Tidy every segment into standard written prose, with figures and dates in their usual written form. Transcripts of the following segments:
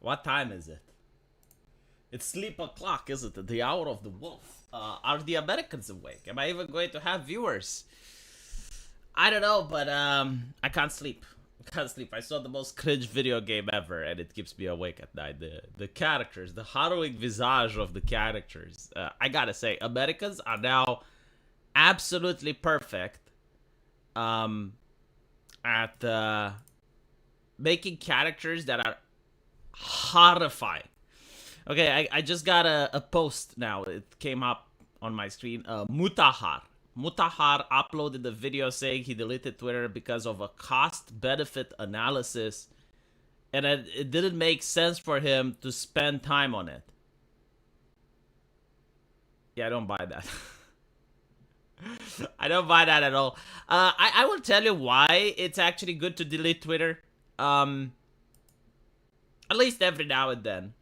What time is it? It's sleep o'clock, isn't it? The hour of the wolf. Are the Americans awake? Am I even going to have viewers? I don't know, but I can't sleep. I can't sleep. I saw the most cringe video game ever, and it keeps me awake at night. The characters, the harrowing visage of the characters. I gotta say, Americans are now absolutely perfect at making characters that are horrifying. Okay, I just got a post now. It came up on my screen. Mutahar uploaded a video saying he deleted Twitter because of a cost-benefit analysis, and it didn't make sense for him to spend time on it. Yeah, I don't buy that. I don't buy that at all. I will tell you why it's actually good to delete Twitter. At least every now and then.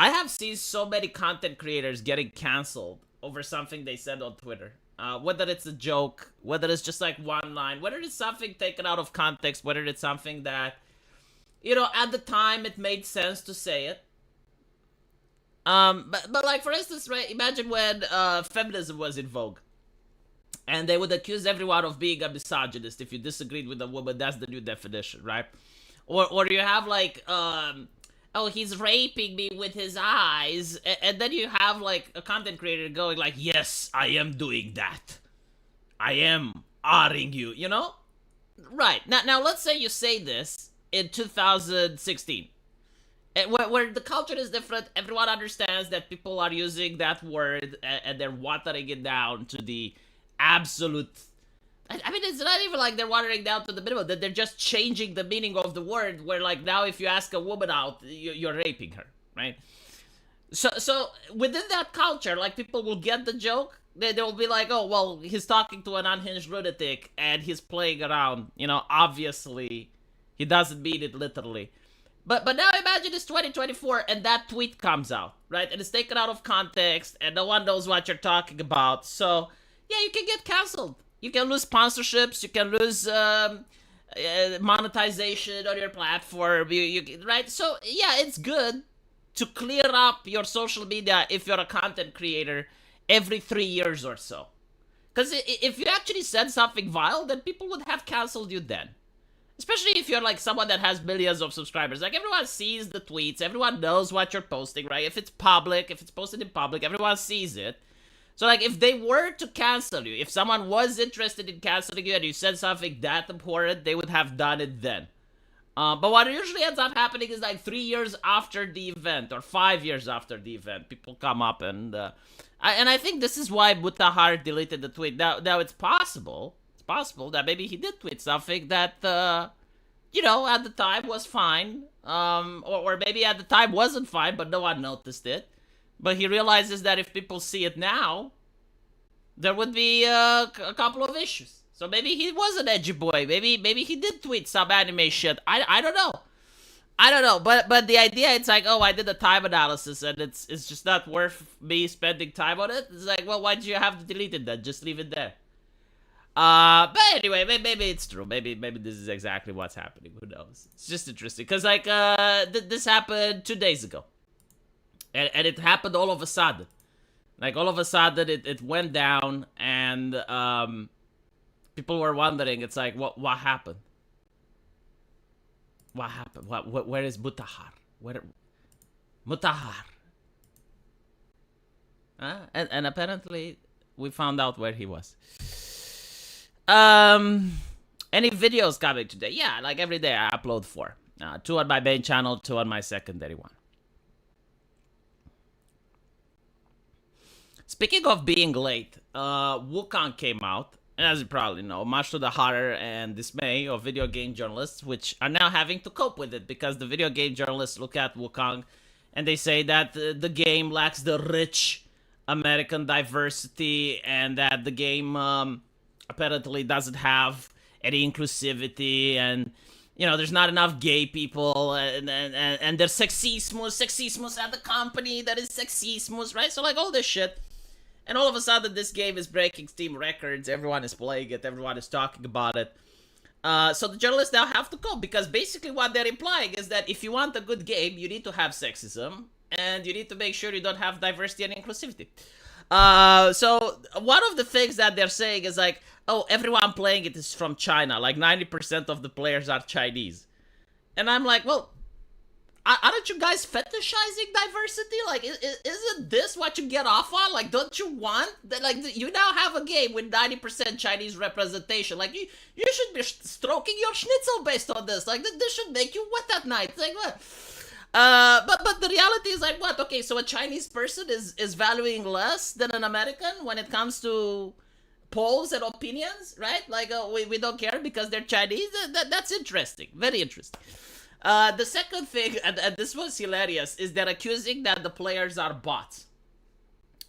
I have seen so many content creators getting canceled over something they said on Twitter. Whether it's a joke, whether it's just like one line, whether it's something taken out of context, whether it's something that, you know, at the time it made sense to say it. But like, for instance, right, imagine when feminism was in vogue. And they would accuse everyone of being a misogynist. If you disagreed with a woman, that's the new definition, right? Or you have like, oh, he's raping me with his eyes. And then you have like a content creator going like, yes, I am doing that. I am R-ing you, you know? Right. Now let's say you say this in 2016. Where the culture is different, everyone understands that people are using that word and they're watering it down to the absolute. I mean, it's not even like they're watering down to the minimum. That they're just changing the meaning of the word. Where like now, if you ask a woman out, you're raping her, right? So within that culture, like people will get the joke. They'll be like, oh well, he's talking to an unhinged lunatic and he's playing around. You know, obviously, he doesn't mean it literally. But now imagine it's 2024 and that tweet comes out, right? And it's taken out of context and no one knows what you're talking about. So yeah, you can get canceled. You can lose sponsorships. You can lose monetization on your platform. Right? So yeah, it's good to clear up your social media if you're a content creator every 3 years or so. Because if you actually said something vile, then people would have canceled you then. Especially if you're like someone that has millions of subscribers. Like everyone sees the tweets. Everyone knows what you're posting, right? If it's public, if it's posted in public, everyone sees it. So, like, if they were to cancel you, if someone was interested in canceling you and you said something that abhorrent, they would have done it then. But what usually ends up happening is, like, 3 years after the event or 5 years after the event, people come up and I think this is why Mutahar deleted the tweet. Now it's possible that maybe he did tweet something that, you know, at the time was fine. Or maybe at the time wasn't fine, but no one noticed it. But he realizes that if people see it now, there would be a couple of issues. So maybe he was an edgy boy. Maybe he did tweet some anime shit. I don't know. I don't know. But the idea, it's like, oh, I did a time analysis and it's just not worth me spending time on it. It's like, well, why did you have to delete it then? Just leave it there. But anyway, maybe it's true. Maybe this is exactly what's happening. Who knows? It's just interesting because like this happened 2 days ago. And it happened all of a sudden. Like, all of a sudden, it went down, and people were wondering, it's like, what happened? What happened? Where is Mutahar? Mutahar? And apparently, we found out where he was. Any videos coming today? Yeah, like every day I upload 4. 2 on my main channel, 2 on my secondary one. Speaking of being late, Wukong came out, and as you probably know, much to the horror and dismay of video game journalists, which are now having to cope with it, because the video game journalists look at Wukong and they say that the game lacks the rich American diversity, and that the game apparently doesn't have any inclusivity, and you know, there's not enough gay people, and there's sexismus at the company that is sexismus, right? So like all this shit. And all of a sudden, this game is breaking Steam records. Everyone is playing it. Everyone is talking about it. So the journalists now have to go, because basically what they're implying is that if you want a good game, you need to have sexism, and you need to make sure you don't have diversity and inclusivity. So one of the things that they're saying is like, oh, everyone playing it is from China. Like 90% of the players are Chinese. And I'm like, well, aren't you guys fetishizing diversity? Like, isn't this what you get off on? Like, don't you want that? Like, you now have a game with 90% Chinese representation. Like, you should be stroking your schnitzel based on this. Like, this should make you wet at night. Like, what? But the reality is like, what? Okay, so a Chinese person is valuing less than an American when it comes to polls and opinions, right? Like, we don't care because they're Chinese. That's interesting. Very interesting. The second thing, and this was hilarious, is they're accusing that the players are bots.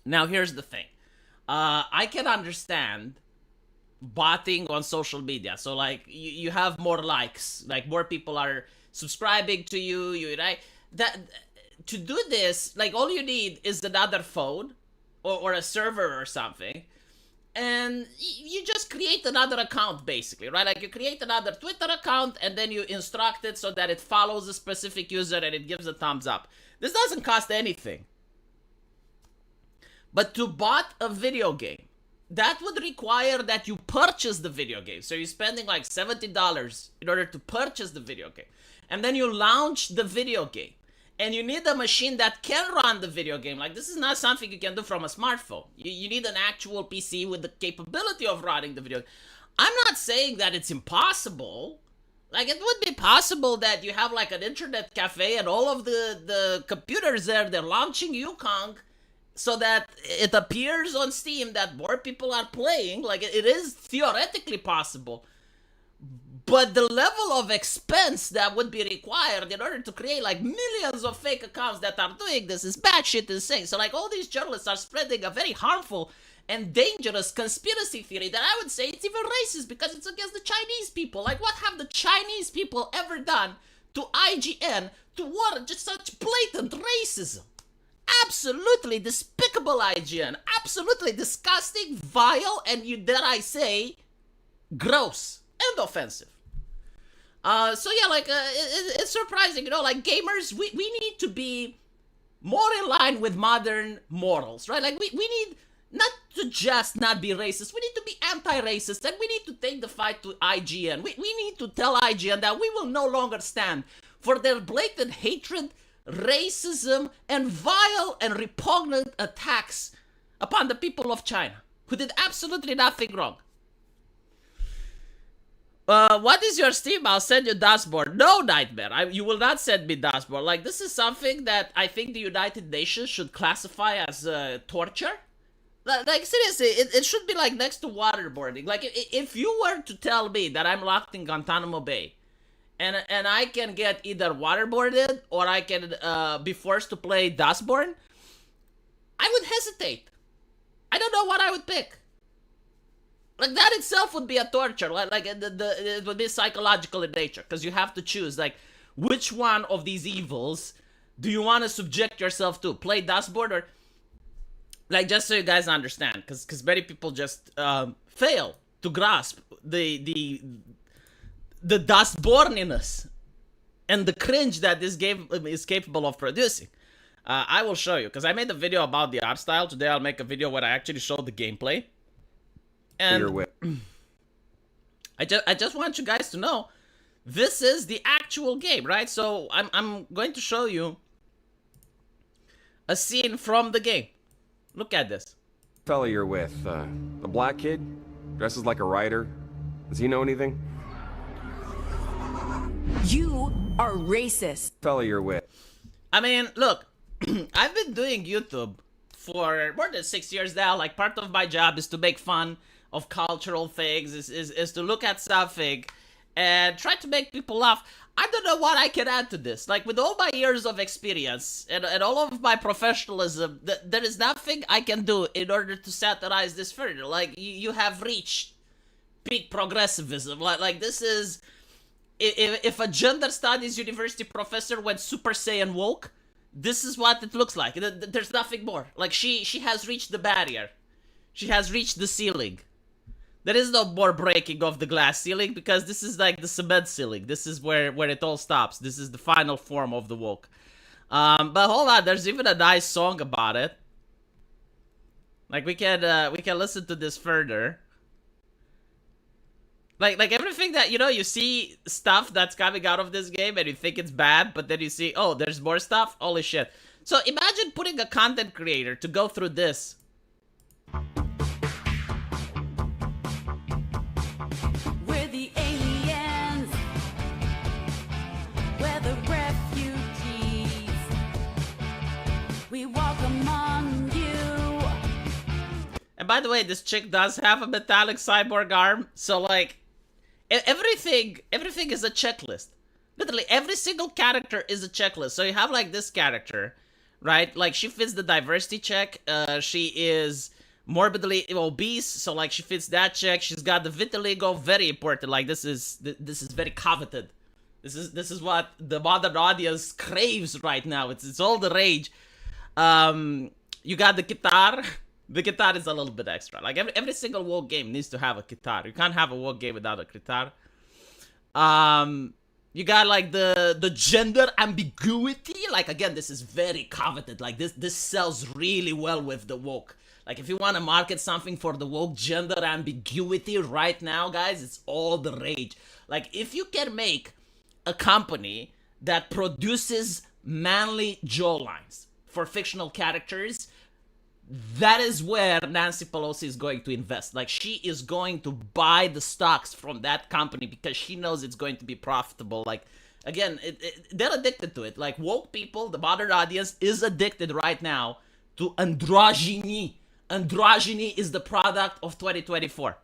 Now, here's the thing. I can understand botting on social media. So, like, you have more likes. Like, more people are subscribing to you, right? To do this, like, all you need is another phone or a server or something. And you just create another account, basically, right? Like, you create another Twitter account, and then you instruct it so that it follows a specific user and it gives a thumbs up. This doesn't cost anything. But to bot a video game, that would require that you purchase the video game. So you're spending like $70 in order to purchase the video game. And then you launch the video game. And you need a machine that can run the video game. Like, this is not something you can do from a smartphone. You need an actual PC with the capability of running the video. I'm not saying that it's impossible. Like, it would be possible that you have like an internet cafe and all of the computers there, they're launching Wukong so that it appears on Steam that more people are playing. Like, it is theoretically possible. But the level of expense that would be required in order to create like millions of fake accounts that are doing this is batshit insane. So like, all these journalists are spreading a very harmful and dangerous conspiracy theory that I would say it's even racist because it's against the Chinese people. Like, what have the Chinese people ever done to IGN to warrant just such blatant racism? Absolutely despicable IGN. Absolutely disgusting, vile, and you dare I say, gross and offensive. So yeah, like, it's surprising, you know, like, gamers, we need to be more in line with modern morals, right? Like, we need not to just not be racist, we need to be anti-racist, and we need to take the fight to IGN. We need to tell IGN that we will no longer stand for their blatant hatred, racism, and vile and repugnant attacks upon the people of China, who did absolutely nothing wrong. What is your Steam? I'll send you Dustborn. No, Nightmare. You will not send me Dustborn. Like, this is something that I think the United Nations should classify as torture. Like, seriously, it should be, like, next to waterboarding. Like, if you were to tell me that I'm locked in Guantanamo Bay, and I can get either waterboarded or I can be forced to play Dustborn, I would hesitate. I don't know what I would pick. Like, that itself would be a torture. Like it would be psychological in nature, because you have to choose, like, which one of these evils do you want to subject yourself to? Play Dustborn or... Like, just so you guys understand, because many people just fail to grasp the Dustborniness and the cringe that this game is capable of producing. I will show you, because I made a video about the art style. Today I'll make a video where I actually show the gameplay. And I just want you guys to know, this is the actual game, right? So I'm going to show you a scene from the game. Look at this. Fella you're with, the black kid, dresses like a writer. Does he know anything? You are racist. Fella you're with. I mean, look, I've been doing YouTube for more than 6 years now. Like, part of my job is to make fun of cultural things, is to look at something and try to make people laugh. I don't know what I can add to this. Like, with all my years of experience and all of my professionalism, there is nothing I can do in order to satirize this further. Like, you have reached peak progressivism. Like this is... If a gender studies university professor went Super Saiyan woke, this is what it looks like. There's nothing more. Like, she has reached the barrier. She has reached the ceiling. There is no more breaking of the glass ceiling because this is like the cement ceiling. This is where it all stops. This is the final form of the woke. But hold on, there's even a nice song about it. Like we can listen to this further. Like everything that, you see stuff that's coming out of this game and you think it's bad, but then you see, oh, there's more stuff? Holy shit. So imagine putting a content creator to go through this. We're the aliens. We're the refugees. We walk among you. And by the way, this chick does have a metallic cyborg arm, so like everything is a checklist. Literally every single character is a checklist. So you have like this character, right? Like she fits the diversity check. She is morbidly obese, so like she fits that check. She's got the vitiligo, very important. Like this is very coveted. This is what the modern audience craves right now. It's all the rage. You got the guitar. The guitar is a little bit extra. Like every single woke game needs to have a guitar. You can't have a woke game without a guitar. You got like the gender ambiguity. Like again, this is very coveted. Like this sells really well with the woke. Like if you want to market something for the woke, gender ambiguity right now, guys, it's all the rage. Like if you can make a company that produces manly jawlines for fictional characters, that is where Nancy Pelosi is going to invest. Like she is going to buy the stocks from that company because she knows it's going to be profitable. Like again, they're addicted to it. Like woke people, the modern audience is addicted right now to androgyny. Androgyny is the product of 2024.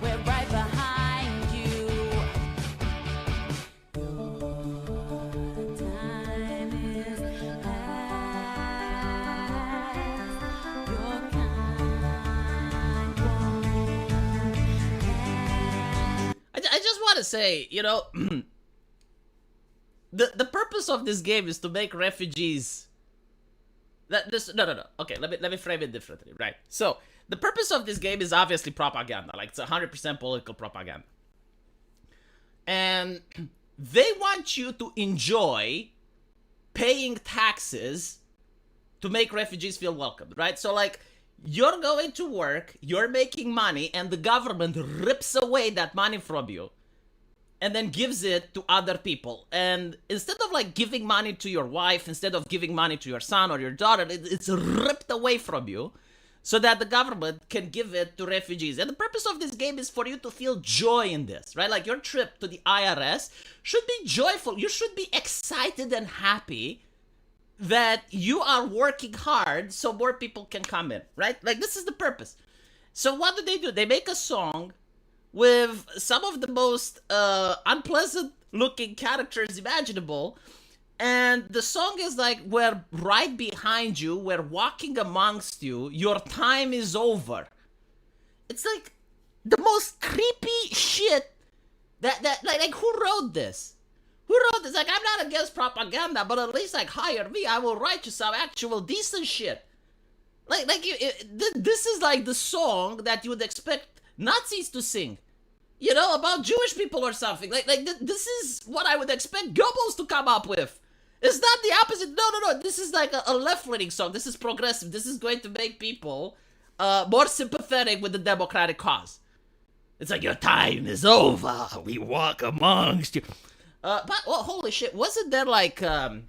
We're right behind you. Time is past. Your kind won't. I just want to say, the purpose of this game is to make refugees. No. Okay, let me frame it differently, right? So the purpose of this game is obviously propaganda. Like it's 100% political propaganda, and they want you to enjoy paying taxes to make refugees feel welcomed, right? So like you're going to work, you're making money, and the government rips away that money from you and then gives it to other people. And instead of like giving money to your wife, instead of giving money to your son or your daughter, it's ripped away from you so that the government can give it to refugees. And the purpose of this game is for you to feel joy in this, right? Like your trip to the IRS should be joyful. You should be excited and happy that you are working hard so more people can come in, right? Like this is the purpose. So what do? They make a song with some of the most unpleasant looking characters imaginable, and the song is like, we're right behind you, we're walking amongst you, your time is over. It's like the most creepy shit that like who wrote this? Who wrote this? Like I'm not against propaganda, but at least like hire me, I will write you some actual decent shit. This is like the song that you would expect Nazis to sing, about Jewish people or something. This is what I would expect Goebbels to come up with. It's not the opposite. No. This is like a left-leaning song. This is progressive. This is going to make people more sympathetic with the democratic cause. It's like, your time is over. We walk amongst you. But holy shit, wasn't there like I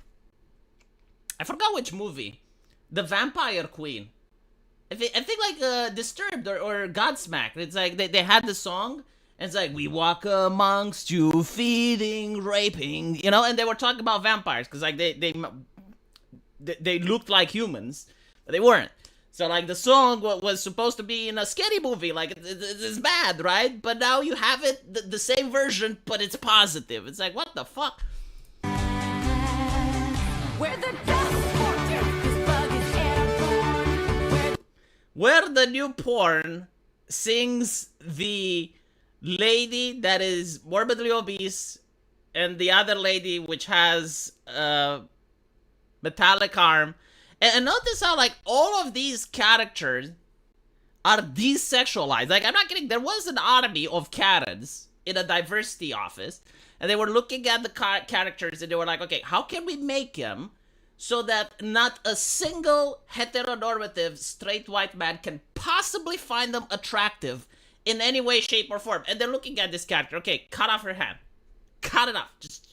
forgot which movie, the Vampire Queen. I think like Disturbed or Godsmack. It's like they had the song, and it's like, we walk amongst you, feeding, raping, and they were talking about vampires because like they looked like humans, but they weren't. So like the song was supposed to be in a scary movie, like it's bad, right? But now you have it the same version, but it's positive. It's like, what the fuck? We're the Dustborn. This bug is airborne. Where the new porn sings the lady that is morbidly obese and the other lady which has a metallic arm. And notice how like all of these characters are desexualized. Like, I'm not kidding. There was an army of Karens in a diversity office, and they were looking at the characters, and they were like, okay, how can we make him so that not a single heteronormative straight white man can possibly find them attractive in any way, shape, or form? And they're looking at this character. Okay, cut off her hand. Cut it off. Just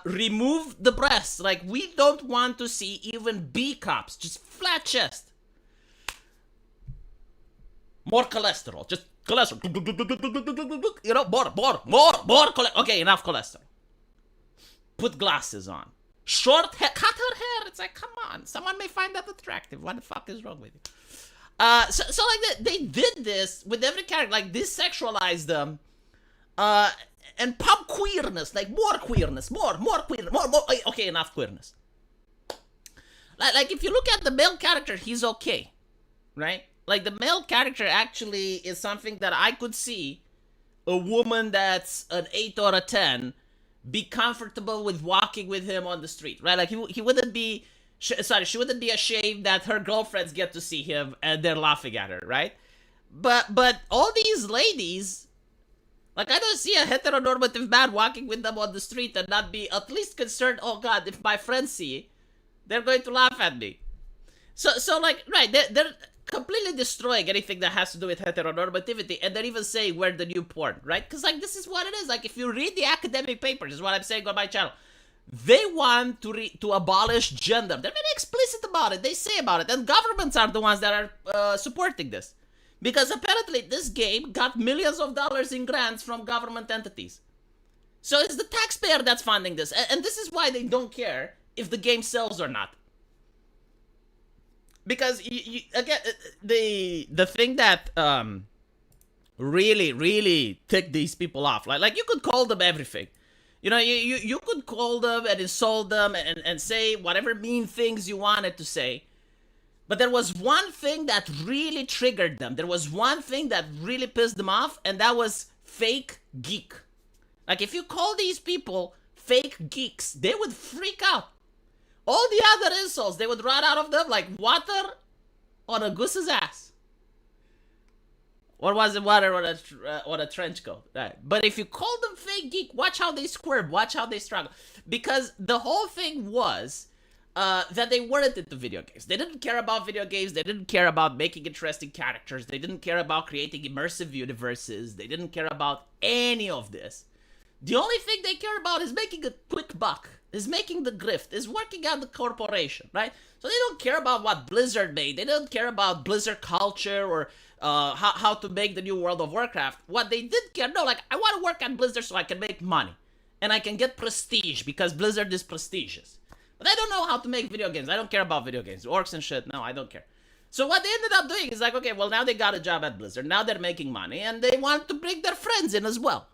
remove the breasts. Like, we don't want to see even B cups. Just flat chest. More cholesterol. Just cholesterol. You know, more cholesterol. Okay, enough cholesterol. Put glasses on. Short hair. Cut her hair. It's like, come on. Someone may find that attractive. What the fuck is wrong with you? So like they did this with every character. Like, desexualized them. And pump queerness. Like, more queerness. More queerness. More. Okay, enough queerness. Like, if you look at the male character, he's okay. Right? Like, the male character actually is something that I could see a woman that's an 8 or a 10 be comfortable with walking with him on the street, right? Like, he wouldn't be, she wouldn't be ashamed that her girlfriends get to see him and they're laughing at her, right? But all these ladies, like, I don't see a heteronormative man walking with them on the street and not be at least concerned, oh God, if my friends see, they're going to laugh at me. So like, right, they're completely destroying anything that has to do with heteronormativity, and they're even saying we're the new porn, right? Because, like, this is what it is. Like, if you read the academic papers, is what I'm saying on my channel, they want to abolish gender. They're very explicit about it. They say about it, and governments are the ones that are supporting this, because apparently this game got millions of dollars in grants from government entities. So it's the taxpayer that's funding this, and this is why they don't care if the game sells or not. Because you again, the thing that really ticked these people off, like you could call them everything, you know, you could call them and insult them and say whatever mean things you wanted to say, but there was one thing that really triggered them. There was one thing that really pissed them off, and that was fake geek. Like, if you call these people fake geeks, they would freak out. All the other insults, they would run out of them like water on a goose's ass. Or was it water on a trench coat? Right. But if you call them fake geek, watch how they squirm, watch how they struggle. Because the whole thing was that they weren't into video games. They didn't care about video games. They didn't care about making interesting characters. They didn't care about creating immersive universes. They didn't care about any of this. The only thing they care about is making a quick buck, is making the grift, is working at the corporation, right? So they don't care about what Blizzard made. They don't care about Blizzard culture or how to make the new World of Warcraft. What they did care, no, like, I want to work at Blizzard so I can make money. And I can get prestige because Blizzard is prestigious. But I don't know how to make video games. I don't care about video games. Orcs and shit, no, I don't care. So what they ended up doing is like, okay, well, now they got a job at Blizzard. Now they're making money, and they want to bring their friends in as well.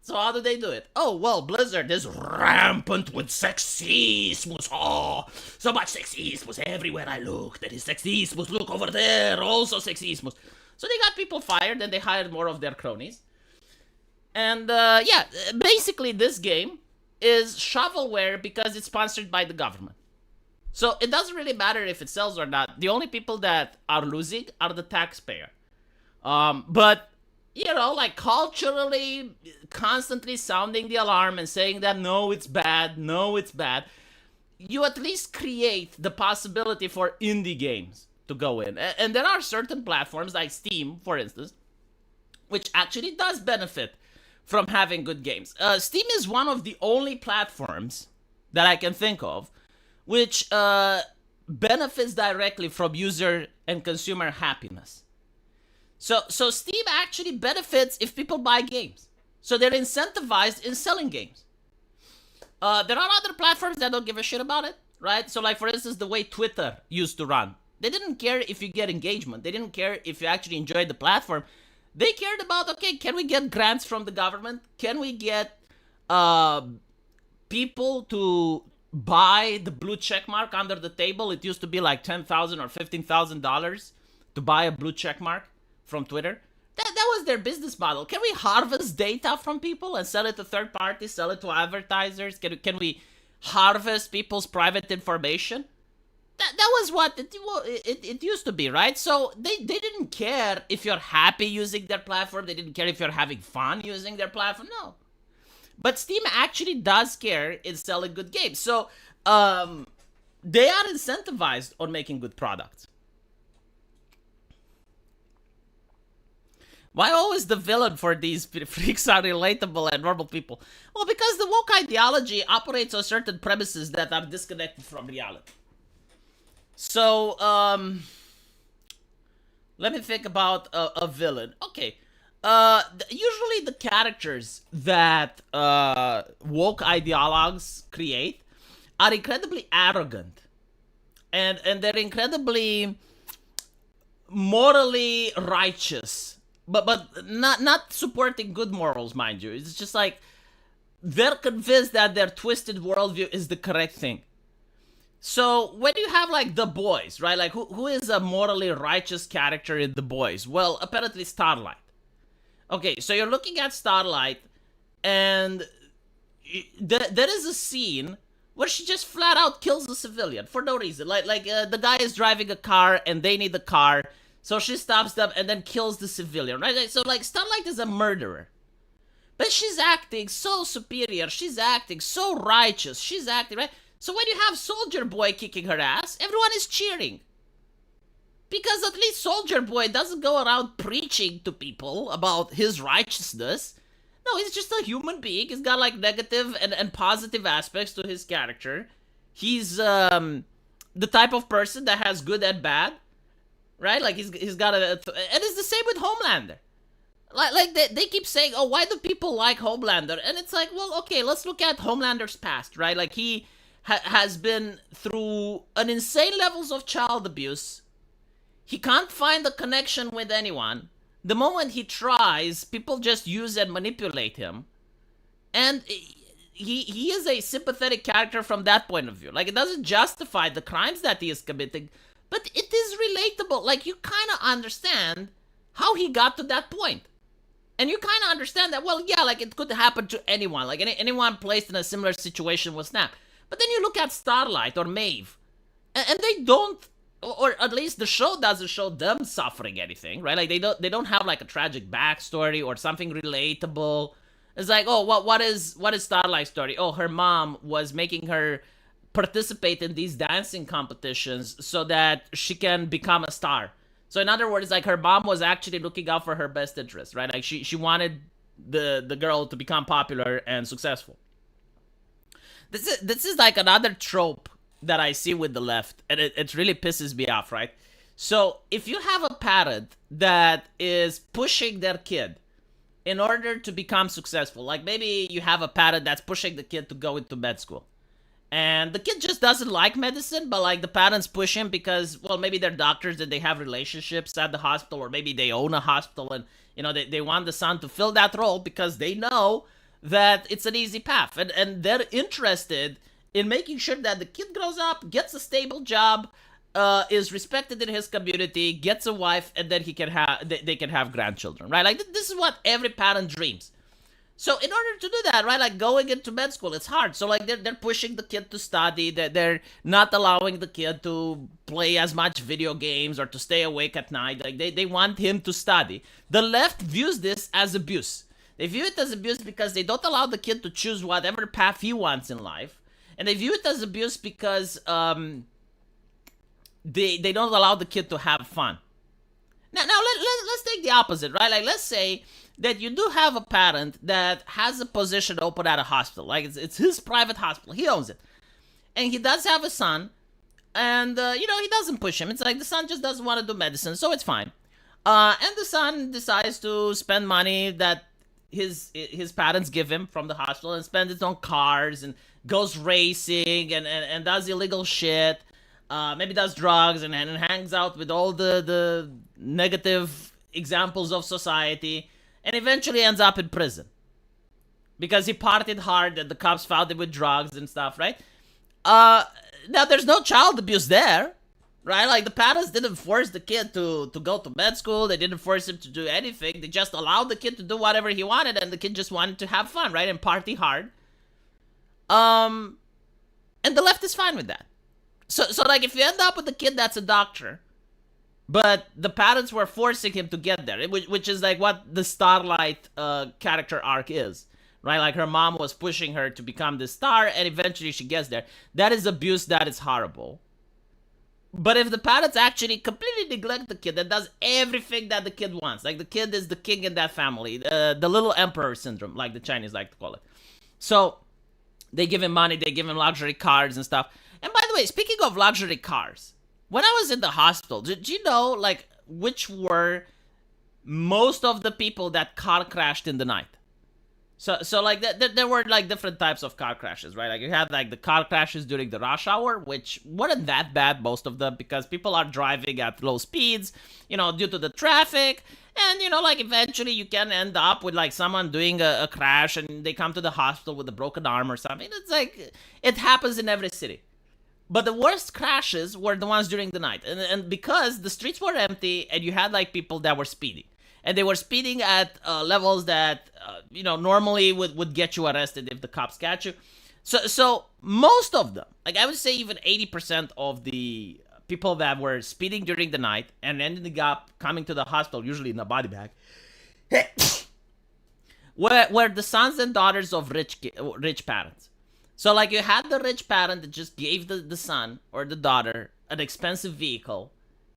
So how do they do it? Oh, well, Blizzard is rampant with sexismus. Oh, so much sexismus everywhere I look. There is sexismus. Look over there, also sexismus. So they got people fired, and they hired more of their cronies. And yeah, basically this game is shovelware because it's sponsored by the government. So it doesn't really matter if it sells or not. The only people that are losing are the taxpayer. But you know, like, culturally, constantly sounding the alarm and saying that, no, it's bad, you at least create the possibility for indie games to go in. And there are certain platforms, like Steam, for instance, which actually does benefit from having good games. Steam is one of the only platforms that I can think of which benefits directly from user and consumer happiness. So Steam actually benefits if people buy games. So they're incentivized in selling games. There are other platforms that don't give a shit about it, right? So, like, for instance, the way Twitter used to run. They didn't care if you get engagement. They didn't care if you actually enjoyed the platform. They cared about, okay, can we get grants from the government? Can we get people to buy the blue check mark under the table? It used to be like $10,000 or $15,000 to buy a blue check mark from Twitter. That was their business model. Can we harvest data from people and sell it to third parties, sell it to advertisers? Can we harvest people's private information? That was what it used to be, right? So they didn't care if you're happy using their platform. They didn't care if you're having fun using their platform. No. But Steam actually does care in selling good games. So they are incentivized on making good products. Why always the villain for these freaks are relatable and normal people? Well, because the woke ideology operates on certain premises that are disconnected from reality. So, let me think about a villain. Okay. Usually the characters that woke ideologues create are incredibly arrogant. And they're incredibly morally righteous. But not supporting good morals, mind you. It's just like they're convinced that their twisted worldview is the correct thing. So when you have like the boys, right? Like who is a morally righteous character in the boys? Well, apparently Starlight. Okay, so you're looking at Starlight, and there is a scene where she just flat out kills a civilian for no reason. Like the guy is driving a car and they need the car. So she stops them and then kills the civilian, right? So, like, Starlight is a murderer. But she's acting so superior. She's acting so righteous. She's acting, right? So when you have Soldier Boy kicking her ass, everyone is cheering. Because at least Soldier Boy doesn't go around preaching to people about his righteousness. No, he's just a human being. He's got, like, negative and positive aspects to his character. He's the type of person that has good and bad. Right? Like, he's got a... And it's the same with Homelander. Like they keep saying, oh, why do people like Homelander? And it's like, well, okay, let's look at Homelander's past, right? Like, he has been through an insane levels of child abuse. He can't find a connection with anyone. The moment he tries, people just use and manipulate him. And he is a sympathetic character from that point of view. Like, it doesn't justify the crimes that he is committing, but it is relatable. Like, you kind of understand how he got to that point. And you kind of understand that, well, yeah, like, it could happen to anyone. Like, anyone placed in a similar situation will snap. But then you look at Starlight or Maeve, and they don't, or at least the show doesn't show them suffering anything, right? Like, they don't have, like, a tragic backstory or something relatable. It's like, oh, what is Starlight's story? Oh, her mom was making her participate in these dancing competitions so that she can become a star. So in other words, like, her mom was actually looking out for her best interest, right? Like, she wanted the girl to become popular and successful. This is like another trope that I see with the left, and it really pisses me off, right? So if you have a parent that is pushing their kid in order to become successful, like maybe you have a parent that's pushing the kid to go into med school, and the kid just doesn't like medicine, but like the parents push him because, well, maybe they're doctors and they have relationships at the hospital, or maybe they own a hospital, and, you know, they want the son to fill that role because they know that it's an easy path. And they're interested in making sure that the kid grows up, gets a stable job, is respected in his community, gets a wife, and then they can have grandchildren, right? Like, this is what every parent dreams. So in order to do that, right, like going into med school, it's hard. So like they're pushing the kid to study. They're not allowing the kid to play as much video games or to stay awake at night. Like they want him to study. The left views this as abuse. They view it as abuse because they don't allow the kid to choose whatever path he wants in life. And they view it as abuse because they don't allow the kid to have fun. Now let's take the opposite, right? Like, let's say that you do have a parent that has a position open at a hospital. Like, it's his private hospital. He owns it. And he does have a son. And, he doesn't push him. It's like the son just doesn't want to do medicine, so it's fine. And the son decides to spend money that his parents give him from the hospital and spend it on cars and goes racing and does illegal shit. Maybe does drugs and hangs out with all the negative examples of society, and eventually ends up in prison because he partied hard and the cops found him with drugs and stuff, right? Now there's no child abuse there, right? Like, the parents didn't force the kid to go to med school. They didn't force him to do anything. They just allowed the kid to do whatever he wanted, and the kid just wanted to have fun, right? And party hard. And the left is fine with that. So like if you end up with a kid that's a doctor, but the parents were forcing him to get there, which is like what the Starlight character arc is, right? Like her mom was pushing her to become the star, and eventually she gets there. That is abuse. That is horrible. But if the parents actually completely neglect the kid and does everything that the kid wants, like the kid is the king in that family, the little emperor syndrome, like the Chinese like to call it. So they give him money, they give him luxury cars and stuff. And by the way, speaking of luxury cars, when I was in the hospital, did you know like which were most of the people that car crashed in the night? So like there were like different types of car crashes, right? Like you had like the car crashes during the rush hour, which weren't that bad, most of them, because people are driving at low speeds, due to the traffic. And, like eventually you can end up with like someone doing a crash and they come to the hospital with a broken arm or something. It's like, it happens in every city. But the worst crashes were the ones during the night. And because the streets were empty and you had like people that were speeding. And they were speeding at levels that, normally would get you arrested if the cops catch you. So most of them, like I would say even 80% of the people that were speeding during the night and ending up coming to the hospital, usually in a body bag, were the sons and daughters of rich parents. So like you had the rich parent that just gave the son or the daughter an expensive vehicle,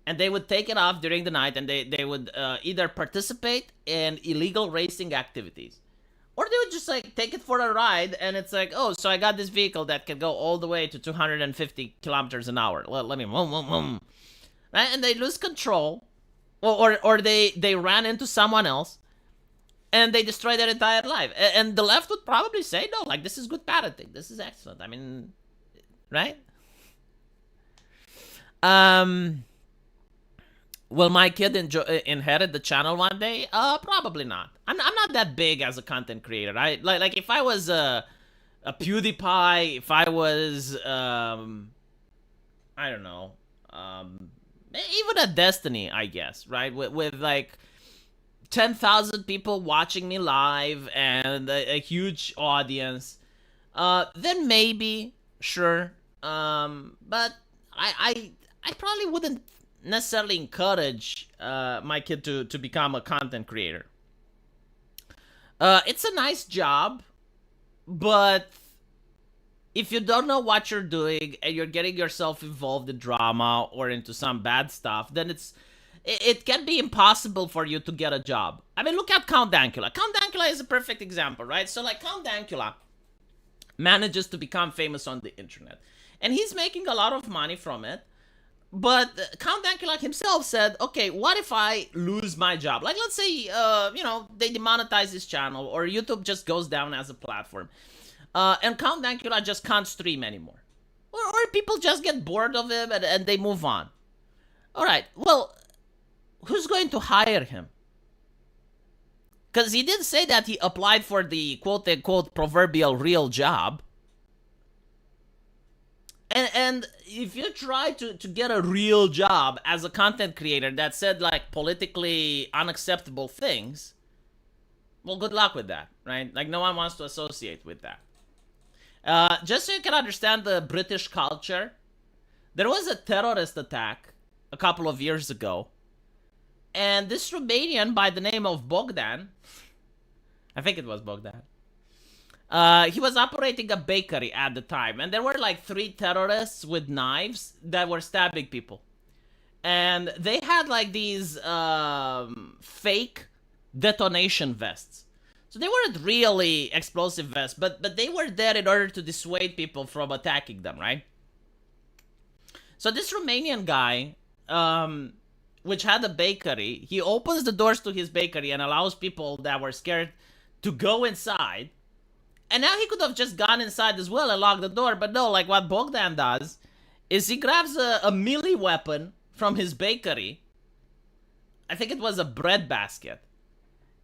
and they would take it off during the night, and they would either participate in illegal racing activities, or they would just like take it for a ride, and it's like, oh, so I got this vehicle that can go all the way to 250 kilometers an hour. Let me, right? And they lose control, or they ran into someone else, and they destroy their entire life. And the left would probably say, no, like this is good parenting. This is excellent. I mean, right? Will my kid inherit the channel one day? Probably not. I'm not that big as a content creator. Like if I was a PewDiePie, if I was I don't know, even a Destiny, I guess, right? With like 10,000 people watching me live and a huge audience, then maybe, sure. But I probably wouldn't necessarily encourage my kid to become a content creator. It's a nice job, but if you don't know what you're doing and you're getting yourself involved in drama or into some bad stuff, then it can be impossible for you to get a job. I mean, look at Count Dankula. Count Dankula is a perfect example, right? So like Count Dankula manages to become famous on the internet, and he's making a lot of money from it. But Count Dankula himself said, okay, what if I lose my job? Like, let's say, they demonetize his channel, or YouTube just goes down as a platform. And Count Dankula just can't stream anymore. Or people just get bored of him and they move on. All right, well, who's going to hire him? Because he did say that he applied for the quote-unquote proverbial real job. And if you try to get a real job as a content creator that said like politically unacceptable things, well, good luck with that, right? Like no one wants to associate with that. Just so you can understand the British culture, there was a terrorist attack a couple of years ago, and this Romanian by the name of Bogdan, I think it was Bogdan, he was operating a bakery at the time, and there were like 3 terrorists with knives that were stabbing people. And they had like these fake detonation vests. So they weren't really explosive vests, but they were there in order to dissuade people from attacking them, right? So this Romanian guy, which had a bakery, he opens the doors to his bakery and allows people that were scared to go inside. And now he could have just gone inside as well and locked the door, but no, like what Bogdan does is he grabs a melee weapon from his bakery, I think it was a bread basket,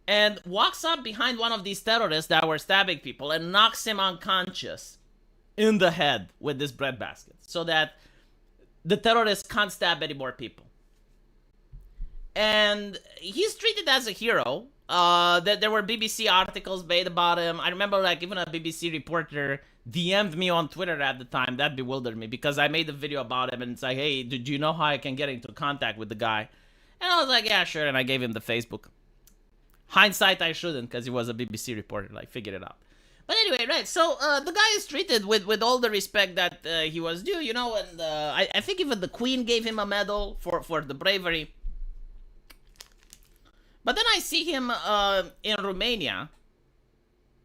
and walks up behind one of these terrorists that were stabbing people and knocks him unconscious in the head with this bread basket so that the terrorists can't stab any more people. And he's treated as a hero, There were BBC articles made about him. I remember like even a BBC reporter DM'd me on Twitter at the time. That bewildered me because I made a video about him and it's like, hey, do you know how I can get into contact with the guy? And I was like, yeah, sure. And I gave him the Facebook. Hindsight, I shouldn't because he was a BBC reporter. Like, figured it out. But anyway, right, so the guy is treated with all the respect that he was due, you know, and I think even the Queen gave him a medal for the bravery. But then I see him in Romania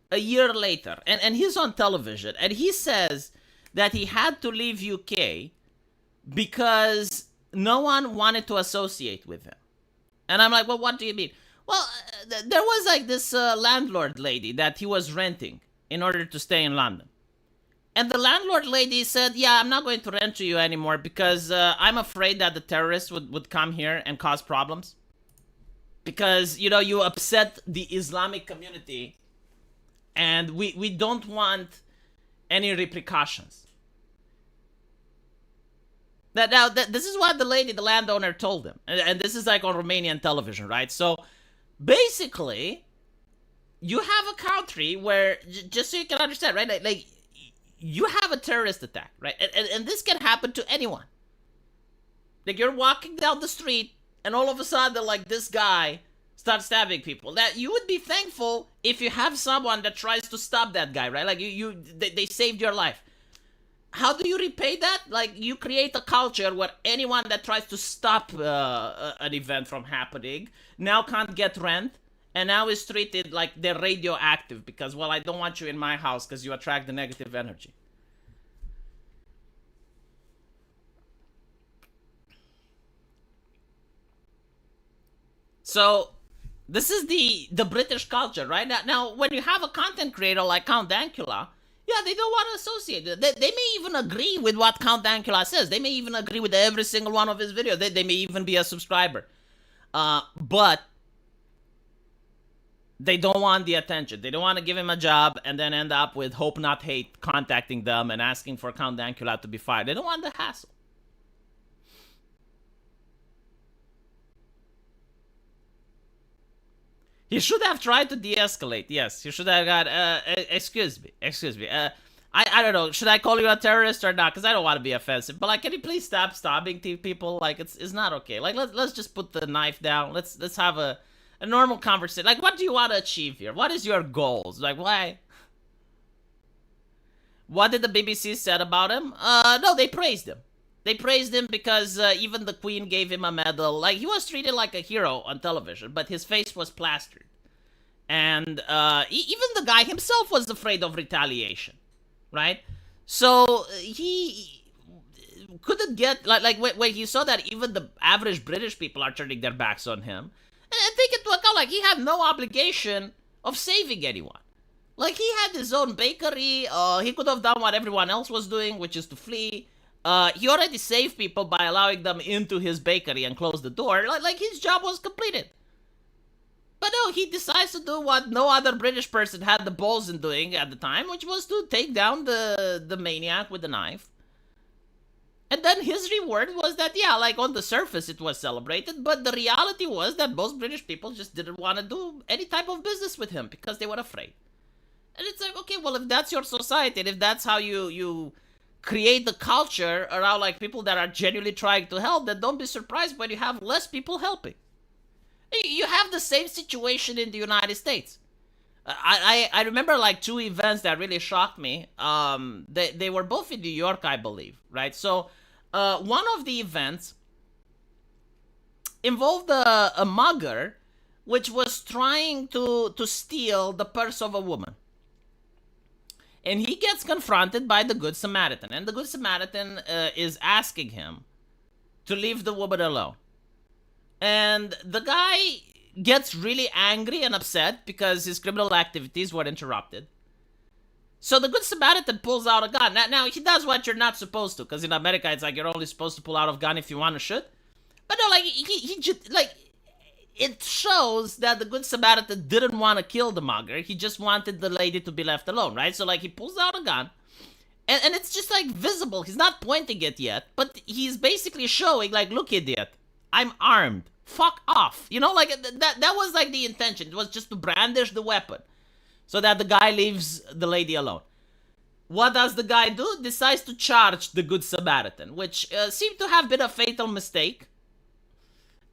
a year later, and he's on television, and he says that he had to leave UK because no one wanted to associate with him. And I'm like, well, what do you mean? Well, there was like this landlord lady that he was renting in order to stay in London. And the landlord lady said, yeah, I'm not going to rent to you anymore because I'm afraid that the terrorists would come here and cause problems. Because, you know, you upset the Islamic community and we don't want any repercussions. Now, this is what the landowner told him. And this is like on Romanian television, right? So, basically, you have a country where, just so you can understand, right? Like you have a terrorist attack, right? And this can happen to anyone. Like, you're walking down the street, and all of a sudden, like, this guy starts stabbing people. That you would be thankful if you have someone that tries to stop that guy, right? Like, they saved your life. How do you repay that? Like, you create a culture where anyone that tries to stop an event from happening now can't get rent, and now is treated like they're radioactive because, well, I don't want you in my house because you attract the negative energy. So, this is the British culture, right? Now, when you have a content creator like Count Dankula, yeah, they don't want to associate. They may even agree with what Count Dankula says. They may even agree with every single one of his videos. They may even be a subscriber. But they don't want the attention. They don't want to give him a job and then end up with Hope Not Hate contacting them and asking for Count Dankula to be fired. They don't want the hassle. He should have tried to de-escalate. Yes, he should have got, excuse me. I don't know, should I call you a terrorist or not? Because I don't want to be offensive. But, like, can you please stop stabbing people? Like, it's not okay. Like, let's just put the knife down. Let's have a normal conversation. Like, what do you want to achieve here? What is your goals? Like, why? What did the BBC said about him? No, they praised him. They praised him because even the Queen gave him a medal. Like, he was treated like a hero on television, but his face was plastered. And even the guy himself was afraid of retaliation, right? So he couldn't get, like when he saw that even the average British people are turning their backs on him, and take into account, like, he had no obligation of saving anyone. Like, he had his own bakery. He could have done what everyone else was doing, which is to flee. He already saved people by allowing them into his bakery and close the door. Like his job was completed. But no, he decides to do what no other British person had the balls in doing at the time, which was to take down the maniac with the knife. And then his reward was that, yeah, like, on the surface it was celebrated, but the reality was that most British people just didn't want to do any type of business with him because they were afraid. And it's like, okay, well, if that's your society, and if that's how you create the culture around, like, people that are genuinely trying to help, then don't be surprised when you have less people helping. You have the same situation in the United States. I remember, like, two events that really shocked me. They were both in New York, I believe, right? So, one of the events involved a mugger which was trying to steal the purse of a woman. And he gets confronted by the Good Samaritan. And the Good Samaritan is asking him to leave the woman alone. And the guy gets really angry and upset because his criminal activities were interrupted. So the Good Samaritan pulls out a gun. Now he does what you're not supposed to, because in America it's like you're only supposed to pull out a gun if you want to shoot. But no, like, he just, like, it shows that the Good Samaritan didn't want to kill the mugger. He just wanted the lady to be left alone, right? So, like, he pulls out a gun, and it's just, like, visible. He's not pointing it yet, but he's basically showing, like, look, idiot, I'm armed. Fuck off. You know, like that was like the intention. It was just to brandish the weapon so that the guy leaves the lady alone. What does the guy do? Decides to charge the Good Samaritan, which seemed to have been a fatal mistake.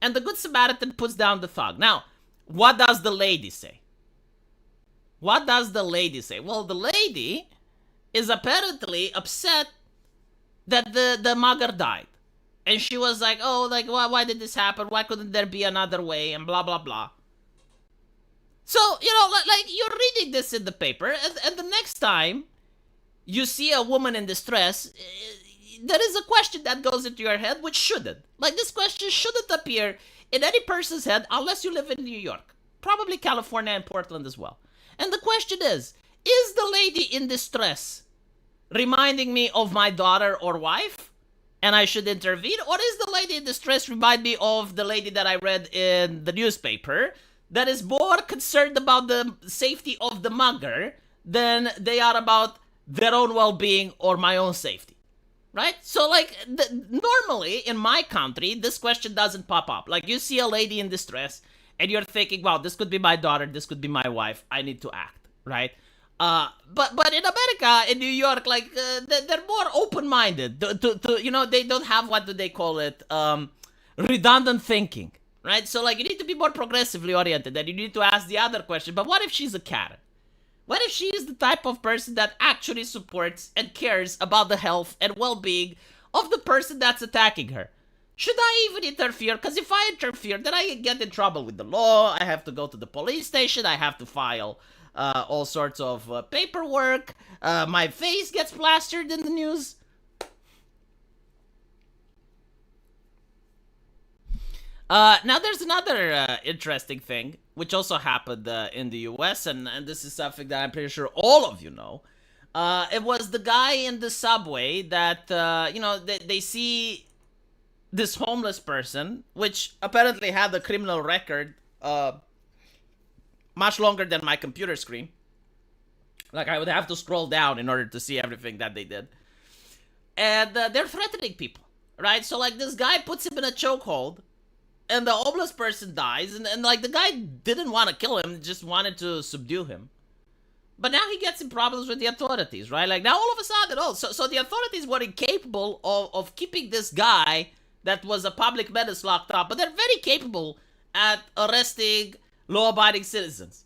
And the Good Samaritan puts down the thug. Now, what does the lady say? What does the lady say? Well, the lady is apparently upset that the mugger died. And she was like, oh, like, why did this happen? Why couldn't there be another way? And blah, blah, blah. So, you know, like you're reading this in the paper, and the next time you see a woman in distress, there is a question that goes into your head which shouldn't. Like, this question shouldn't appear in any person's head unless you live in New York. Probably California and Portland as well. And the question is the lady in distress reminding me of my daughter or wife? And I should intervene? Or is the lady in distress remind me of the lady that I read in the newspaper that is more concerned about the safety of the mugger than they are about their own well-being or my own safety? Right? So, like, normally in my country, this question doesn't pop up. Like, you see a lady in distress and you're thinking, wow, this could be my daughter, this could be my wife, I need to act, right? But in America, in New York, like, they're more open-minded. To you know, they don't have, what do they call it, redundant thinking, right? So, like, you need to be more progressively oriented, and you need to ask the other question, but what if she's a Karen? What if she is the type of person that actually supports and cares about the health and well-being of the person that's attacking her? Should I even interfere? Because if I interfere, then I get in trouble with the law, I have to go to the police station, I have to file all sorts of paperwork, my face gets plastered in the news. Now there's another interesting thing, which also happened in the US, and this is something that I'm pretty sure all of you know. It was the guy in the subway that, you know, they see this homeless person, which apparently had a criminal record, much longer than my computer screen. Like, I would have to scroll down in order to see everything that they did. And they're threatening people, right? So, like, this guy puts him in a chokehold, and the homeless person dies, and like, the guy didn't want to kill him, just wanted to subdue him. But now he gets in problems with the authorities, right? Like, now all of a sudden, so the authorities were incapable of keeping this guy that was a public menace locked up, but they're very capable at arresting law-abiding citizens.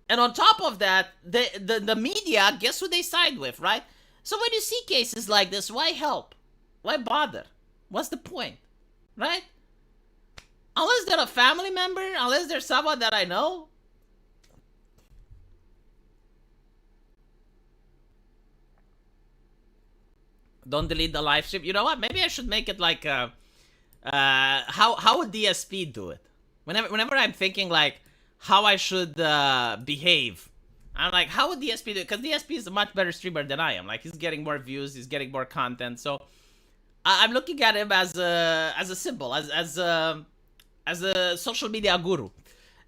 And on top of that, the media, guess who they side with, right? So when you see cases like this, why help? Why bother? What's the point, right? Unless they're a family member, unless they're someone that I know. Don't delete the live stream. You know what? Maybe I should make it like how would DSP do it? Whenever I'm thinking like how I should behave, I'm like, how would DSP do it? Because DSP is a much better streamer than I am. Like, he's getting more views, he's getting more content. So I'm looking at him as a symbol, as a social media guru.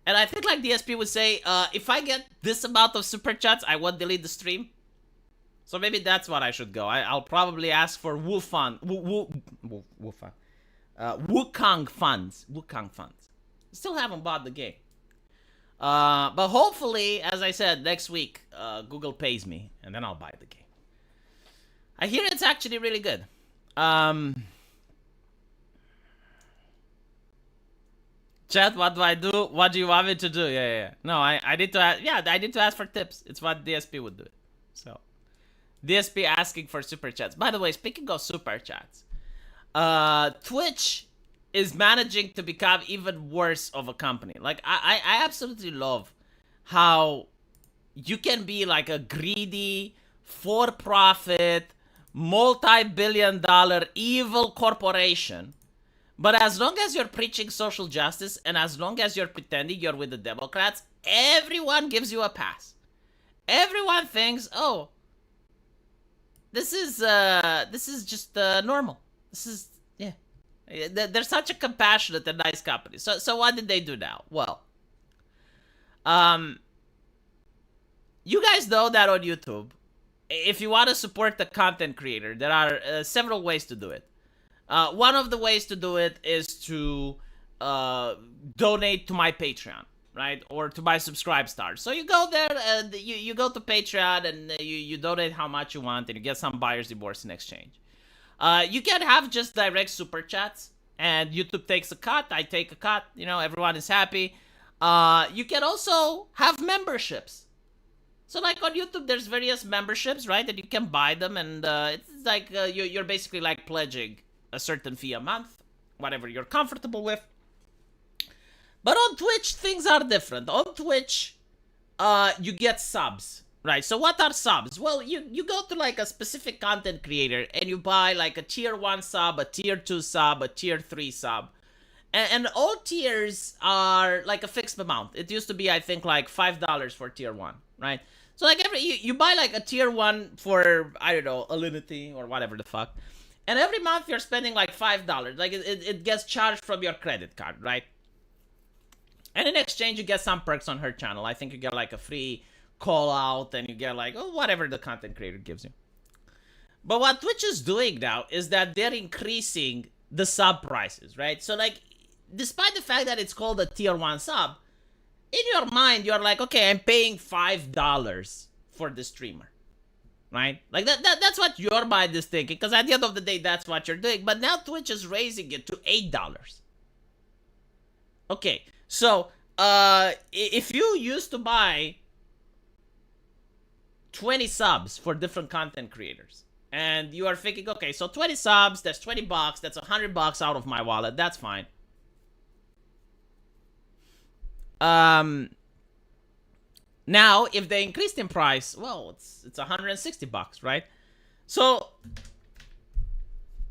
And I think like DSP would say, if I get this amount of super chats, I won't delete the stream. So maybe that's what I should go. I'll probably ask for Wukong funds. Wukong funds. Still haven't bought the game. But hopefully, as I said, next week, Google pays me, and then I'll buy the game. I hear it's actually really good. Chat, what do I do? What do you want me to do? Yeah. No, I need to ask, I need to ask for tips. It's what DSP would do. So, DSP asking for super chats. By the way, speaking of super chats, Twitch is managing to become even worse of a company. Like, I absolutely love how you can be like a greedy, for-profit, multi-billion-dollar evil corporation, but as long as you're preaching social justice and as long as you're pretending you're with the Democrats, everyone gives you a pass. Everyone thinks, oh, this is just normal. This is, yeah. They're such a compassionate and nice company. So what did they do now? Well, you guys know that on YouTube, if you want to support the content creator, there are several ways to do it. One of the ways to do it is to donate to my Patreon, right? Or to my subscribe stars. So you go there and you go to Patreon and you donate how much you want and you get some buyer's remorse in exchange. You can have just direct super chats and YouTube takes a cut. I take a cut. You know, everyone is happy. You can also have memberships. So like on YouTube, there's various memberships, right? And you can buy them, and it's like you're basically like pledging a certain fee a month, whatever you're comfortable with. But on Twitch, things are different. On Twitch, you get subs, right? So what are subs? Well, you go to like a specific content creator and you buy like a tier 1 sub, a tier 2 sub, a tier 3 sub. And all tiers are like a fixed amount. It used to be, I think, like $5 for tier 1, right? So like you buy like a tier 1 for, I don't know, Alinity or whatever the fuck. And every month you're spending like $5. Like it gets charged from your credit card, right? And in exchange you get some perks on her channel. I think you get like a free call out and you get like, oh, whatever the content creator gives you. But what Twitch is doing now is that they're increasing the sub prices, right? So like, despite the fact that it's called a tier 1 sub, in your mind, you're like, okay, I'm paying $5 for the streamer, right? Like that's what your mind is thinking, because at the end of the day, that's what you're doing. But now Twitch is raising it to $8. Okay, so if you used to buy 20 subs for different content creators, and you are thinking, okay, so 20 subs, that's $20, that's $100 out of my wallet, that's fine. Now, if they increased in price, well, it's $160, right? So,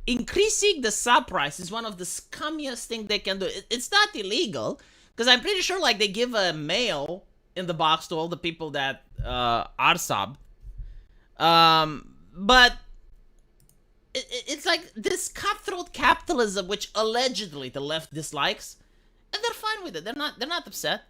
increasing the sub price is one of the scummiest thing they can do. It's not illegal, because I'm pretty sure, like, they give a mail in the box to all the people that are sub. But it's like this cutthroat capitalism, which allegedly the left dislikes, and they're fine with it. They're not upset.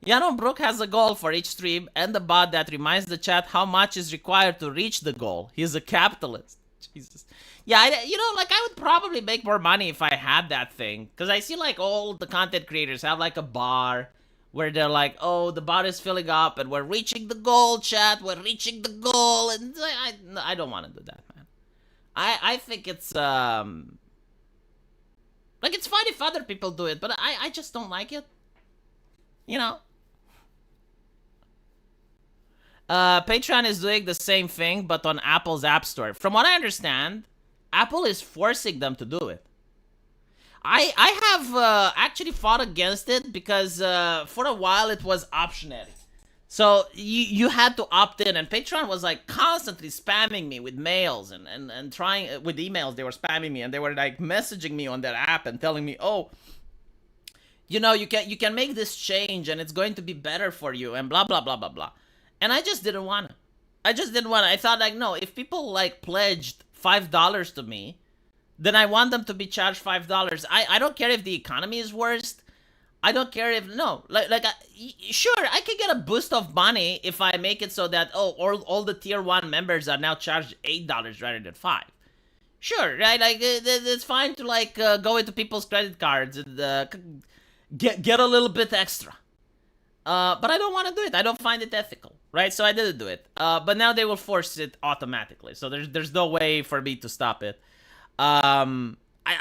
Yano Brook has a goal for each stream and the bot that reminds the chat how much is required to reach the goal. He's a capitalist. Jesus. Yeah, I would probably make more money if I had that thing. Because I see like all the content creators have like a bar where they're like, oh, the bar is filling up and we're reaching the goal, chat. We're reaching the goal. And I don't want to do that, man. I think it's, like, it's fine if other people do it, but I just don't like it. You know? Patreon is doing the same thing, but on Apple's App Store. From what I understand, Apple is forcing them to do it. I have actually fought against it because for a while it was optional. So you had to opt in, and Patreon was like constantly spamming me with mails and trying with emails. They were spamming me, and they were like messaging me on their app and telling me, oh, you know, you can make this change and it's going to be better for you and blah blah blah blah blah. And I just didn't want to. I thought like, no, if people like pledged $5 to me, then I want them to be charged $5. I don't care if the economy is worst. I don't care if, no, sure, I can get a boost of money if I make it so that, oh, all the tier 1 members are now charged $8 rather than $5. Sure, right? Like, it's fine to, like, go into people's credit cards and get a little bit extra. But I don't want to do it. I don't find it ethical, right? So I didn't do it. But now they will force it automatically. So there's no way for me to stop it. I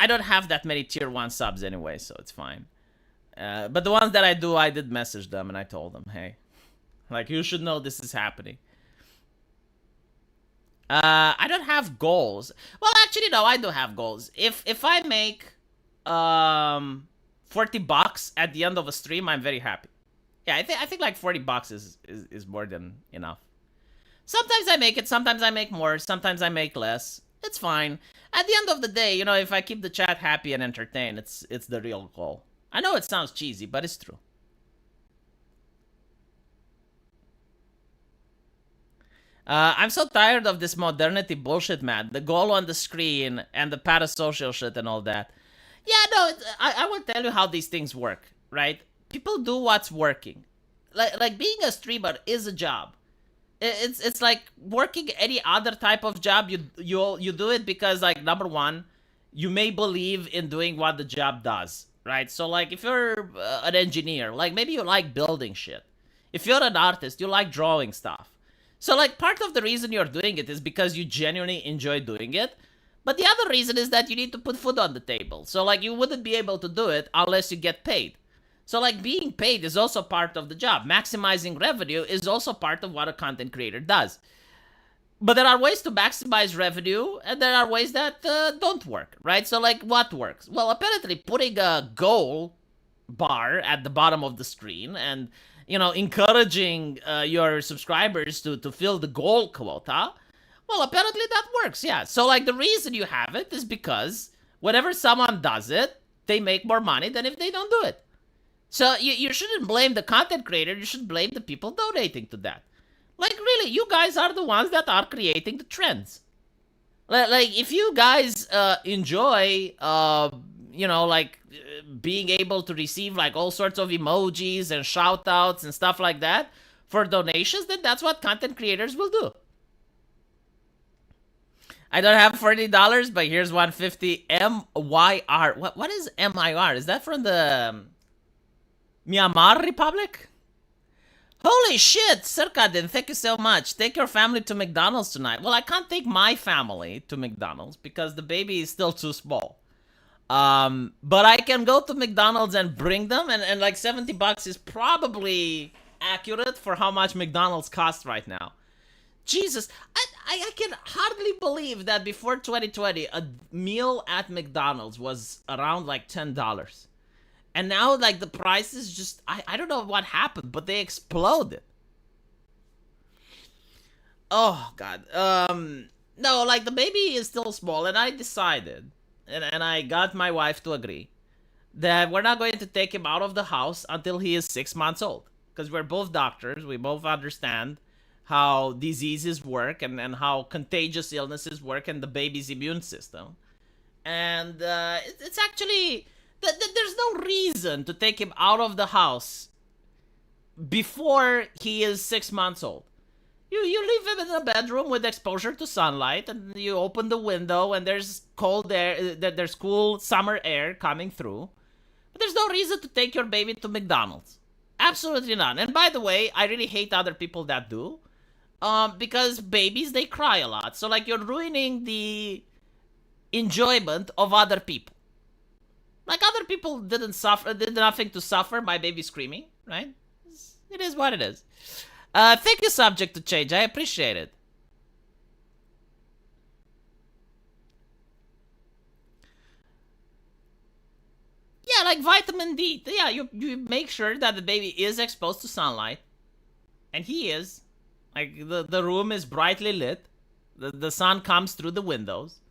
don't have that many tier 1 subs anyway, so it's fine. But the ones that I do, I did message them and I told them, hey, like, you should know this is happening. I don't have goals. Well, actually, no, I do have goals. If I make $40 at the end of a stream, I'm very happy. Yeah, I think like $40 is more than enough. Sometimes I make it, sometimes I make more, sometimes I make less. It's fine. At the end of the day, you know, if I keep the chat happy and entertained, it's the real goal. I know it sounds cheesy, but it's true. I'm so tired of this modernity bullshit, man. The goal on the screen and the parasocial shit and all that. Yeah, no, I will tell you how these things work, right? People do what's working. Like being a streamer is a job. It's like working any other type of job. You do it because, like, number one, you may believe in doing what the job does. right? So like if you're an engineer, like maybe you like building shit. If you're an artist, you like drawing stuff. So like part of the reason you're doing it is because you genuinely enjoy doing it. But the other reason is that you need to put food on the table. So like you wouldn't be able to do it unless you get paid. So like being paid is also part of the job. Maximizing revenue is also part of what a content creator does. But there are ways to maximize revenue, and there are ways that don't work, right? So like what works? Well, apparently putting a goal bar at the bottom of the screen and encouraging your subscribers to fill the goal quota. Well, apparently that works, yeah. So like the reason you have it is because whenever someone does it, they make more money than if they don't do it. So you shouldn't blame the content creator, you should blame the people donating to that. Like really, you guys are the ones that are creating the trends. Like if you guys enjoy being able to receive like all sorts of emojis and shout outs and stuff like that for donations, then that's what content creators will do. I don't have $40, but here's 150 MYR. What is MIR? Is that from the Myanmar Republic? Holy shit, Sirkadin, thank you so much. Take your family to McDonald's tonight. Well, I can't take my family to McDonald's because the baby is still too small. But I can go to McDonald's and bring them, and like $70 is probably accurate for how much McDonald's costs right now. Jesus, I can hardly believe that before 2020, a meal at McDonald's was around like $10. And now, like, the prices just, I don't know what happened, but they exploded. Oh, God. No, like, the baby is still small, and I decided, and I got my wife to agree, that we're not going to take him out of the house until he is 6 months old. Because we're both doctors, we both understand how diseases work and how contagious illnesses work and the baby's immune system. And it's actually... There's no reason to take him out of the house before he is 6 months old. You leave him in a bedroom with exposure to sunlight, and you open the window, and there's cold air, there's cool summer air coming through. But there's no reason to take your baby to McDonald's. Absolutely none. And by the way, I really hate other people that do, because babies, they cry a lot. So like you're ruining the enjoyment of other people. Like, other people did nothing to suffer my baby screaming, right? It is what it is. Thank you, Subject to Change. I appreciate it. Yeah, like vitamin D. Yeah, you make sure that the baby is exposed to sunlight. And he is. Like, the room is brightly lit. The sun comes through the windows.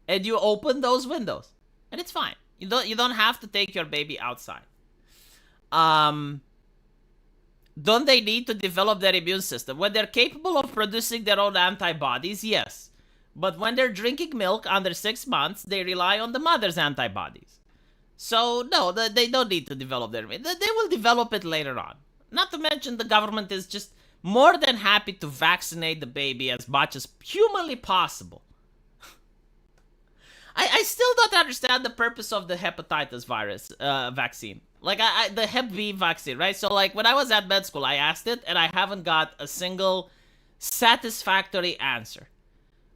And you open those windows. And it's fine. You don't have to take your baby outside. Don't they need to develop their immune system? When they're capable of producing their own antibodies, yes. But when they're drinking milk under 6 months, they rely on the mother's antibodies. So no, they don't need to develop their immune. They will develop it later on. Not to mention the government is just more than happy to vaccinate the baby as much as humanly possible. I still don't understand the purpose of the hepatitis virus vaccine. Like, the Hep B vaccine, right? So, like, when I was at med school, I asked it, and I haven't got a single satisfactory answer.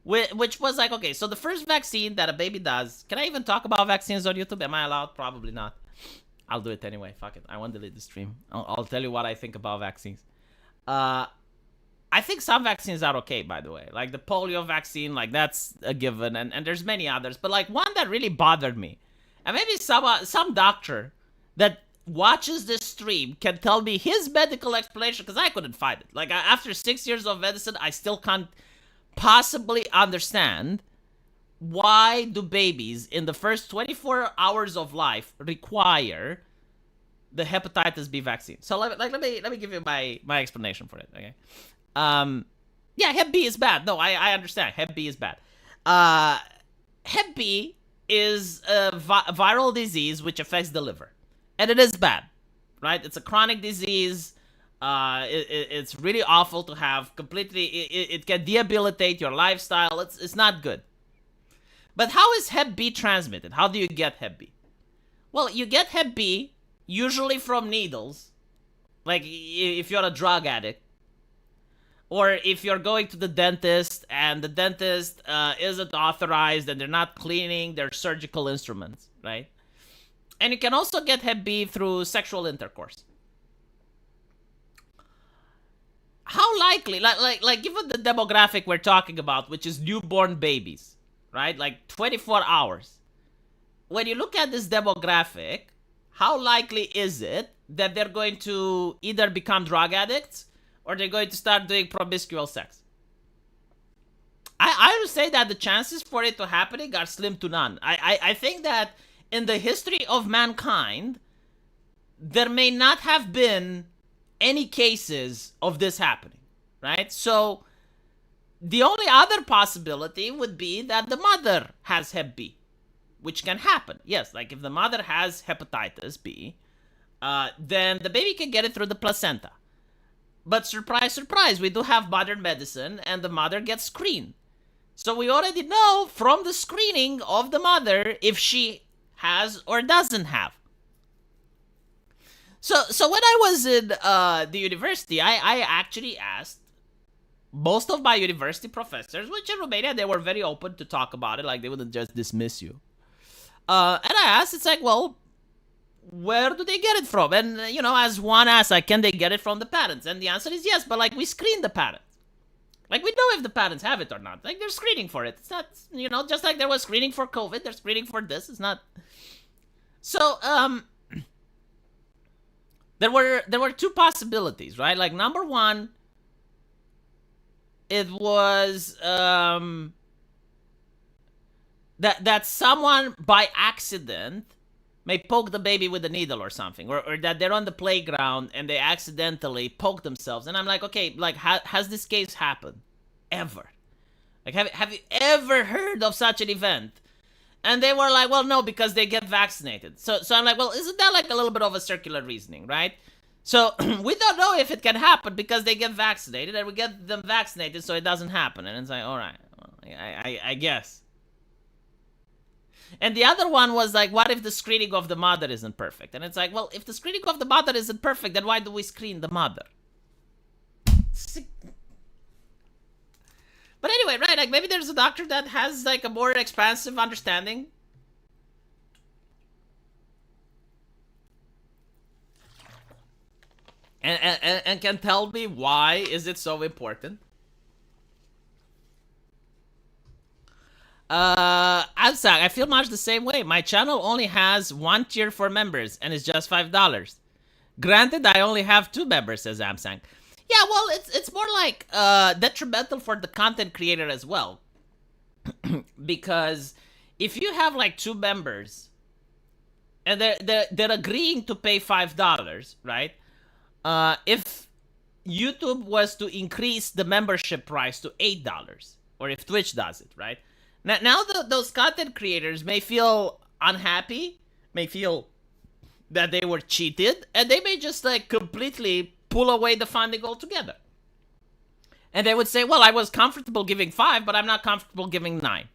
Which was like, okay, so the first vaccine that a baby does... Can I even talk about vaccines on YouTube? Am I allowed? Probably not. I'll do it anyway. Fuck it. I won't delete the stream. I'll tell you what I think about vaccines. I think some vaccines are okay, by the way. Like the polio vaccine, like that's a given. And there's many others. But like one that really bothered me. And maybe some doctor that watches this stream can tell me his medical explanation. Because I couldn't find it. Like after 6 years of medicine, I still can't possibly understand why do babies in the first 24 hours of life require the hepatitis B vaccine. So let me give you my explanation for it, okay? Yeah, Hep B is bad. No, I understand. Hep B is bad. Hep B is a viral disease which affects the liver. And it is bad, right? It's a chronic disease. It's really awful to have completely... It can debilitate your lifestyle. It's not good. But how is Hep B transmitted? How do you get Hep B? Well, you get Hep B, usually from needles, like if you're a drug addict, or if you're going to the dentist and the dentist isn't authorized and they're not cleaning their surgical instruments, right? And you can also get Hep B through sexual intercourse. How likely, like given the demographic we're talking about, which is newborn babies, right? Like 24 hours. When you look at this demographic, how likely is it that they're going to either become drug addicts or they're going to start doing promiscuous sex? I would say that the chances for it to happening are slim to none. I think that in the history of mankind, there may not have been any cases of this happening, right? So the only other possibility would be that the mother has Hep B, which can happen. Yes, like if the mother has hepatitis B, then the baby can get it through the placenta. But surprise, surprise, we do have modern medicine and the mother gets screened. So we already know from the screening of the mother if she has or doesn't have. So when I was in the university, I actually asked most of my university professors, which in Romania, they were very open to talk about it, like they wouldn't just dismiss you. And I asked, it's like, well, where do they get it from? And, as one asked, like, can they get it from the parents? And the answer is yes, but, like, we screen the parents. Like, we know if the parents have it or not. Like, they're screening for it. It's not, just like there was screening for COVID, they're screening for this. It's not. So, there were two possibilities, right? Like, number one, it was that someone by accident may poke the baby with a needle or something, or that they're on the playground and they accidentally poke themselves. And I'm like, okay, like has this case happened ever? Like have you ever heard of such an event? And they were like, well, no, because they get vaccinated. So I'm like, well, isn't that like a little bit of a circular reasoning, right? So we don't know if it can happen because they get vaccinated, and we get them vaccinated so it doesn't happen. And it's like, all right, well, I guess. And the other one was like, what if the screening of the mother isn't perfect? And it's like, well, if the screening of the mother isn't perfect, then why do we screen the mother? But anyway, right, like maybe there's a doctor that has like a more expansive understanding. And can tell me why is it so important. Absag, I feel much the same way. My channel only has one tier for members, and it's just $5. Granted, I only have 2 members, says Amsang. Yeah, well, it's more like detrimental for the content creator as well. Because if you have like 2 members, and they're agreeing to pay $5, right? If YouTube was to increase the membership price to $8, or if Twitch does it, right? Now those content creators may feel unhappy, may feel that they were cheated, and they may just like completely pull away the funding altogether. And they would say, well, I was comfortable giving 5, but I'm not comfortable giving 9.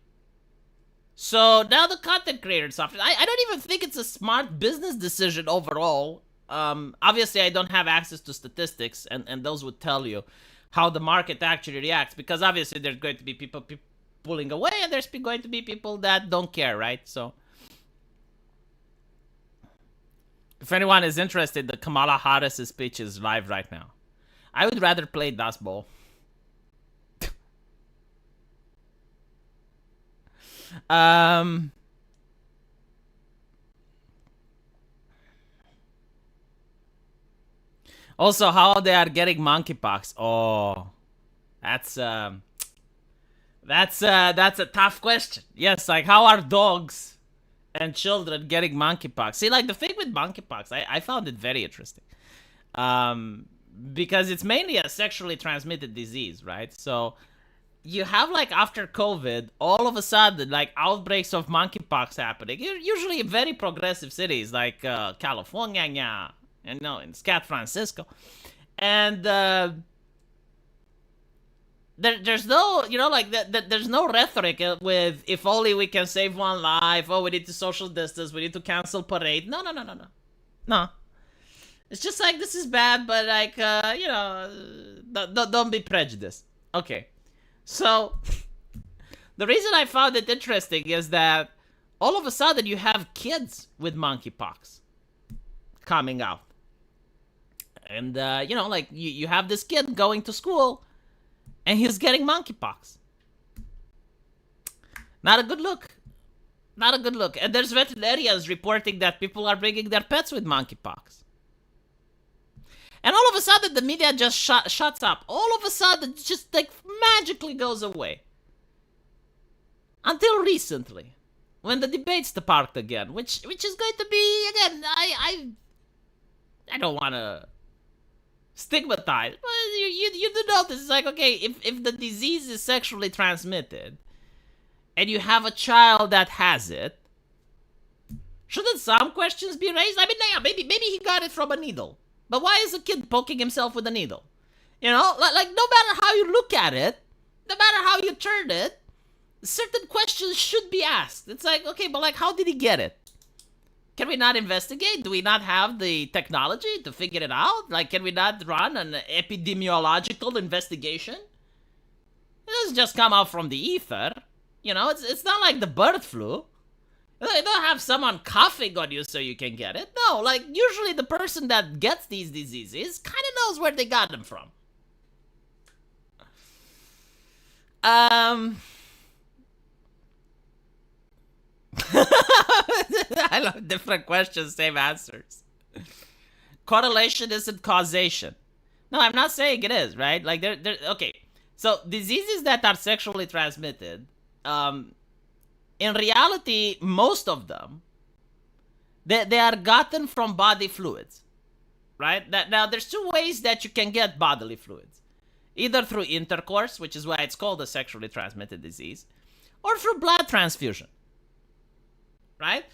So now the content creators suffer. I don't even think it's a smart business decision overall. Obviously, I don't have access to statistics, and those would tell you how the market actually reacts, because obviously there's going to be people pulling away, and there's going to be people that don't care, right? So if anyone is interested, the Kamala Harris speech is live right now. I would rather play Dustborn. Also, how they are getting monkeypox. Oh, that's a tough question. Yes, like how are dogs and children getting monkeypox? See, like the thing with monkeypox, I found it very interesting. Because it's mainly a sexually transmitted disease, right? So you have like after COVID, all of a sudden like outbreaks of monkeypox happening. Usually in very progressive cities like California, in San Francisco, and there's no, like there's no rhetoric with if only we can save one life. Oh, we need to social distance. We need to cancel parade. No, no, no, no, no, no. It's just like this is bad, but like don't be prejudiced. Okay, so the reason I found it interesting is that all of a sudden you have kids with monkeypox coming out, and like you have this kid going to school, and he's getting monkeypox. Not a good look. Not a good look. And there's veterinarians reporting that people are bringing their pets with monkeypox. And all of a sudden, the media just shuts up. All of a sudden, it just like magically goes away. Until recently, when the debates sparked again, which is going to be again. I don't want to stigmatize, but you do notice it's like, okay, if the disease is sexually transmitted, and you have a child that has it, shouldn't some questions be raised? I mean, yeah, maybe he got it from a needle. But why is a kid poking himself with a needle? Like no matter how you look at it, no matter how you turn it, certain questions should be asked. It's like, okay, but like, how did he get it? Can we not investigate? Do we not have the technology to figure it out? Like, can we not run an epidemiological investigation? It doesn't just come out from the ether. It's not like the bird flu. They don't have someone coughing on you so you can get it. No, like, usually the person that gets these diseases kind of knows where they got them from. I love different questions, same answers. Correlation isn't causation. No, I'm not saying it is, right? Like, okay. So, diseases that are sexually transmitted, in reality, most of them, they are gotten from body fluids, right? Now, there's two ways that you can get bodily fluids. Either through intercourse, which is why it's called a sexually transmitted disease, or through blood transfusion, right?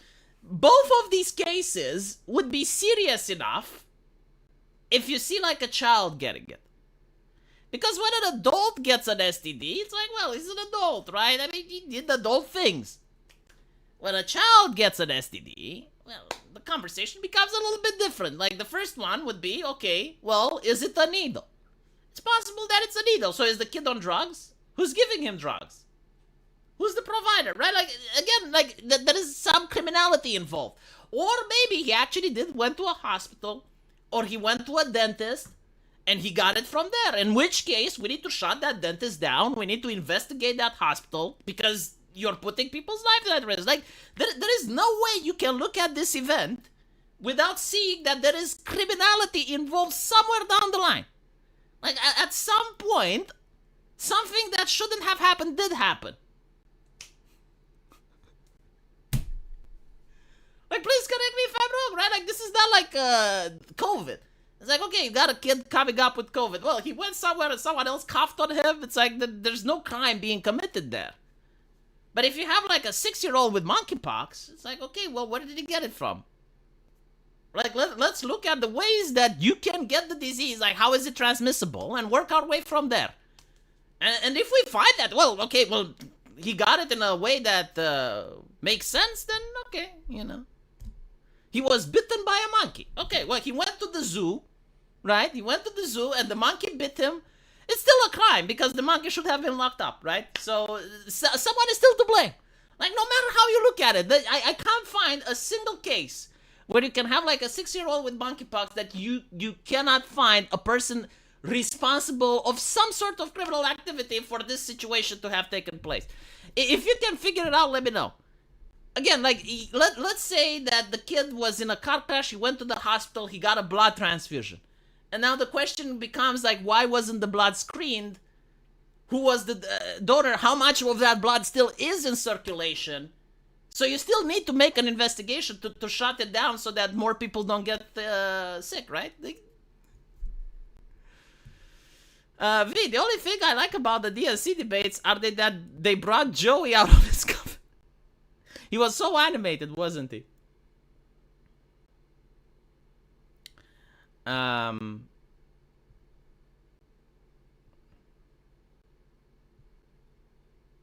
Both of these cases would be serious enough if you see like a child getting it. Because when an adult gets an STD, it's like, well, he's an adult, right? I mean, he did adult things. When a child gets an STD, well, the conversation becomes a little bit different. Like, the first one would be, okay, well, is it a needle? It's possible that it's a needle. So is the kid on drugs? Who's giving him drugs? Who's the provider, right? Like, again, like, there is some criminality involved. Or maybe he actually went to a hospital, or he went to a dentist, and he got it from there. In which case, we need to shut that dentist down. We need to investigate that hospital because you're putting people's lives at risk. Like, there is no way you can look at this event without seeing that there is criminality involved somewhere down the line. Like, at some point, something that shouldn't have happened did happen. Like, please correct me if I'm wrong, right? Like, this is not like COVID. It's like, okay, you got a kid coming up with COVID. Well, he went somewhere and someone else coughed on him. It's like, there's no crime being committed there. But if you have like a 6-year-old with monkeypox, it's like, okay, well, where did he get it from? Like, let's look at the ways that you can get the disease. Like, how is it transmissible? And work our way from there. And if we find that, well, okay, well, he got it in a way that makes sense, then okay, He was bitten by a monkey. Okay, well, he went to the zoo, right? He went to the zoo and the monkey bit him. It's still a crime because the monkey should have been locked up, right? So someone is still to blame. Like, no matter how you look at it, I can't find a single case where you can have like a 6-year-old with monkeypox that you cannot find a person responsible of some sort of criminal activity for this situation to have taken place. If you can figure it out, let me know. Again, like, let's say that the kid was in a car crash, he went to the hospital, he got a blood transfusion. And now the question becomes, like, why wasn't the blood screened? Who was the donor? How much of that blood still is in circulation? So you still need to make an investigation to shut it down so that more people don't get sick, right? V, the only thing I like about the DNC debates are that they brought Joey out of his cover. He was so animated, wasn't he?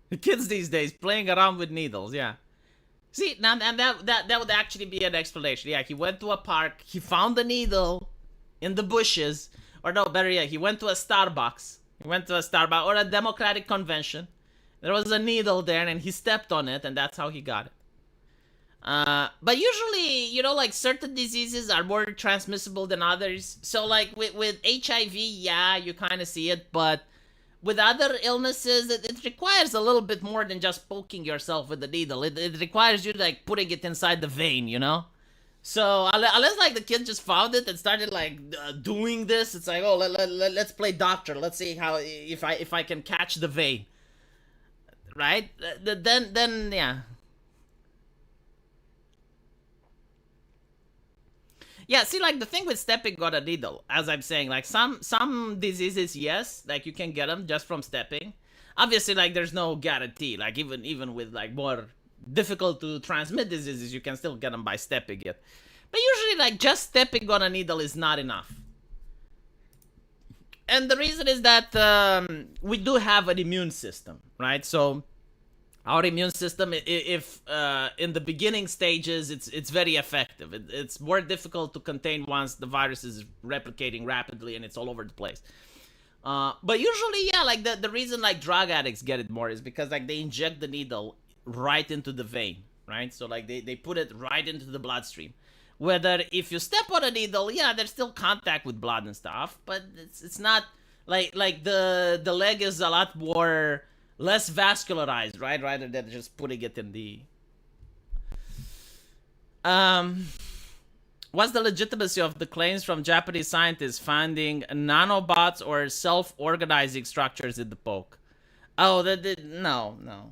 The kids these days playing around with needles, yeah. See, now and that would actually be an explanation. Yeah, he went to a park, he found a needle in the bushes, or no, better yet, he went to a Starbucks. He went to a Starbucks or a Democratic convention. There was a needle there, and he stepped on it, and that's how he got it. But usually, like certain diseases are more transmissible than others. So, like with HIV, yeah, you kind of see it, but with other illnesses, it requires a little bit more than just poking yourself with the needle. It requires you like putting it inside the vein. So unless like the kid just found it and started like doing this, it's like, oh, let's play doctor. Let's see how if I can catch the vein, right? Then yeah. Yeah, see, like the thing with stepping on a needle, as I'm saying, like some diseases, yes, like you can get them just from stepping. Obviously, like there's no guarantee. Like even with like more difficult to transmit diseases, you can still get them by stepping it. But usually, like just stepping on a needle is not enough. And the reason is that we do have an immune system, right? So our immune system, if in the beginning stages, it's very effective. It's more difficult to contain once the virus is replicating rapidly and it's all over the place. But usually, yeah, like the reason like drug addicts get it more is because like they inject the needle right into the vein, right? So like they put it right into the bloodstream. Whether if you step on a needle, yeah, there's still contact with blood and stuff, but it's not like the leg is a lot more less vascularized, right? Rather than just putting it in the what's the legitimacy of the claims from Japanese scientists finding nanobots or self-organizing structures in the poke? Oh, no.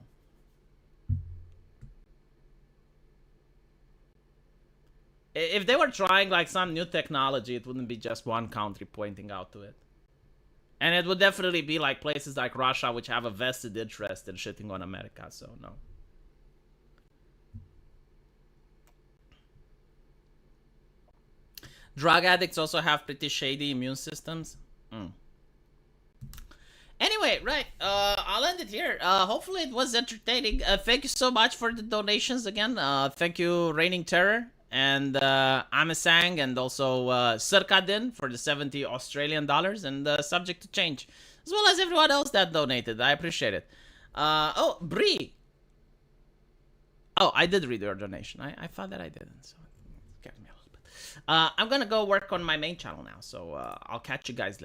If they were trying like some new technology, it wouldn't be just one country pointing out to it. And it would definitely be like places like Russia, which have a vested interest in shitting on America, so no. Drug addicts also have pretty shady immune systems. Anyway, right, I'll end it here. Hopefully it was entertaining. Thank you so much for the donations again. Thank you, Reigning Terror, and Amasang, and also Sirkadin for the 70 Australian dollars, and subject to change, as well as everyone else that donated. I appreciate it. Oh, Bree. Oh, I did read your donation. I thought that I didn't, so it scared me a little bit. I'm gonna go work on my main channel now, so I'll catch you guys later.